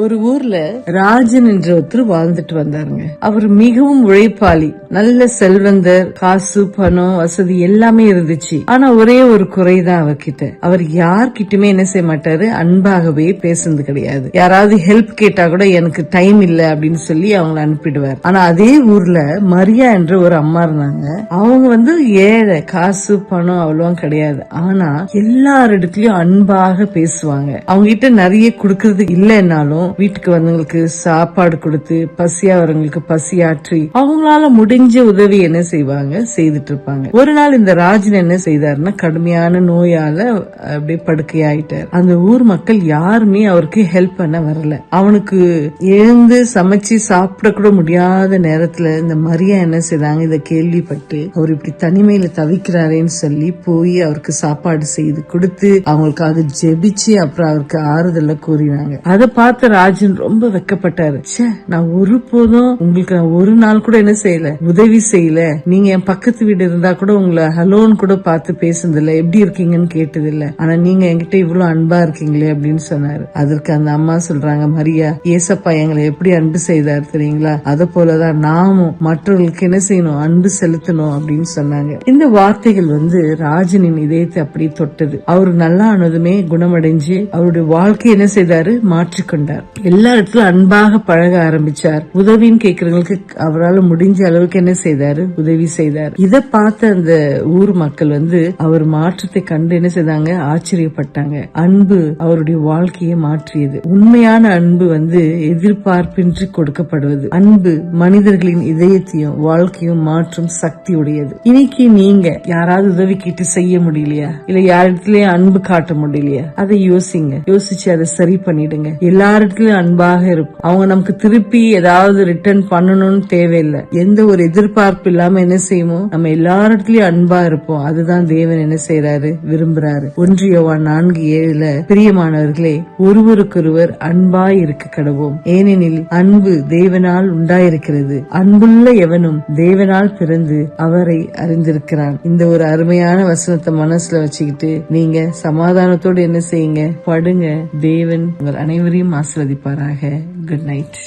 ஒரு ஊர்ல ராஜன் என்ற ஒருத்தர் வாழ்ந்துட்டு வந்தாருங்க. அவர் மிகவும் உழைப்பாளி, நல்ல செல்வந்தர், காசு பணம் வசதி எல்லாமே இருந்துச்சு. ஆனா ஒரே ஒரு குறைதான் அவர்கிட்ட. அவர் யார்கிட்டயுமே என்ன செய்ய மாட்டாரு, அன்பாகவே பேசுனது கிடையாது. யாராவது ஹெல்ப் கேட்டா கூட எனக்கு டைம் இல்ல அப்படின்னு சொல்லி அவங்களை அனுப்பிடுவார். ஆனா அதே ஊர்ல மரியா என்ற ஒரு அம்மா இருந்தாங்க. அவங்க ஏழை, காசு பணம் அவ்வளவா கிடையாது. ஆனா எல்லாரிடத்துலயும் அன்பாக பேசுவாங்க. அவங்க கிட்ட நிறைய குடுக்கறது இல்லைன்னாலும் வீட்டுக்கு வந்தவங்களுக்கு சாப்பாடு கொடுத்து, பசியா வரவங்களுக்கு பசியாற்றி அவங்களால முடிஞ்ச உதவி என்ன செய்வாங்க, செய்துட்டு இருப்பாங்க. ஒரு நாள் இந்த ராஜன் என்ன செய்தாருன்னா, கடுமையான நோயால அப்படியே படுக்கையாயிட்டார். அந்த ஊர் மக்கள் யாருமே அவருக்கு ஹெல்ப் பண்ண வரல. அவனுக்கு எழுந்து சமைச்சு சாப்பிட கூட முடியாத நேரத்துல இந்த மரியா என்ன செய்தாங்க, இத கேள்விப்பட்டு அவர் இப்படி தனிமையில தவிக்கிறாரேன்னு சொல்லி போய் அவருக்கு சாப்பாடு செய்து கொடுத்து அவங்களுக்காக ஜெபிச்சு அப்புறம் அவருக்கு ஆறுதல கூறினாங்க. அதை பார்த்த ராஜன் ரொம்ப வெக்கப்பட்டாரு. நான் ஒரு போதும் உங்களுக்கு ஒரு நாள் கூட என்ன செய்யல, உதவி செய்யல. நீங்க என் பக்கத்து வீடு இருந்தா கூட உங்களை ஹலோன்னு கூட பார்த்து பேசுனதில்ல, எப்படி இருக்கீங்கன்னு கேட்டது இல்ல. ஆனா நீங்க என்கிட்ட இவ்வளவு அன்பா இருக்கீங்களே அப்படின்னு சொன்னாரு. அதற்கு அந்த அம்மா சொல்றாங்க, மரியா, ஏசப்பா எங்களை எப்படி அன்பு செய்தார் தெரியுங்களா, அத போலதான் நாமும் மற்றவர்களுக்கு என்ன செய்யணும், அன்பு செலுத்தணும் அப்படின்னு சொன்னாங்க. இந்த வார்த்தைகள் ராஜனின் இதயத்தை அப்படி தொட்டது. அவரு நல்லா ஆனதுமே குணமடைஞ்சு அவருடைய வாழ்க்கை என்ன செய்தாரு, மாற்றிக்கொண்டார். எல்லா இடத்துல அன்பாக பழக ஆரம்பிச்சார். உதவின்னு கேக்குறவங்களுக்கு அவரால் முடிஞ்ச அளவுக்கு என்ன செய்தாரு, உதவி செய்தார். இத பார்த்த அந்த ஊர் மக்கள் அவர் மாற்றத்தை கண்டு என்ன செய்தாங்க, ஆச்சரியப்பட்டாங்க. அன்பு அவருடைய வாழ்க்கையை மாற்றியது. உண்மையான அன்பு எதிர்பார்ப்பின்றி கொடுக்கப்படுவது. அன்பு மனிதர்களின் இதயத்தையும் வாழ்க்கையும் மாற்றும் சக்தி உடையது. இன்னைக்கு நீங்க யாராவது உதவி கேட்டு செய்ய முடியலையா, இல்ல யாரிடத்திலயும் அன்பு காட்ட முடியலையா, அதை யோசிங்க. யோசிச்சு அதை சரி பண்ணிடுங்க. எல்லாரிடத்திலயும் அன்பாக இருக்கும். அவங்க நமக்கு திருப்பி ஏதாவது ரிட்டர்ன் பண்ணணும்னு தேவையில்லை. எந்த ஒரு எதிர்பார்ப்பு இல்லாம என்ன செய்வோம், நம்ம எல்லாரிடத்திலயும் அன்பா இருப்போம். அதுதான் தேவன் என்ன செய்யறாரு, விரும்புறாரு. 1 யோவான் 4:7 பிரியமானவர்களே, ஒருவருக்கொருவர் அன்பாய் இருக்க கடவோம், ஏனெனில் அன்பு தேவனால் உண்டாயிருக்கிறது. அன்புள்ள எவனும் தேவனால் பிறந்து அவரை அறிந்திருக்கிறான். இந்த ஒரு அருமையான வசனத்தை மனசுல வச்சுக்கிட்டு நீங்க சமாதானத்தோடு என்ன செய்யுங்க, படுங்க. தேவன் உங்கள் அனைவரையும் ஆசீர்வதிப்பாராக. Good night.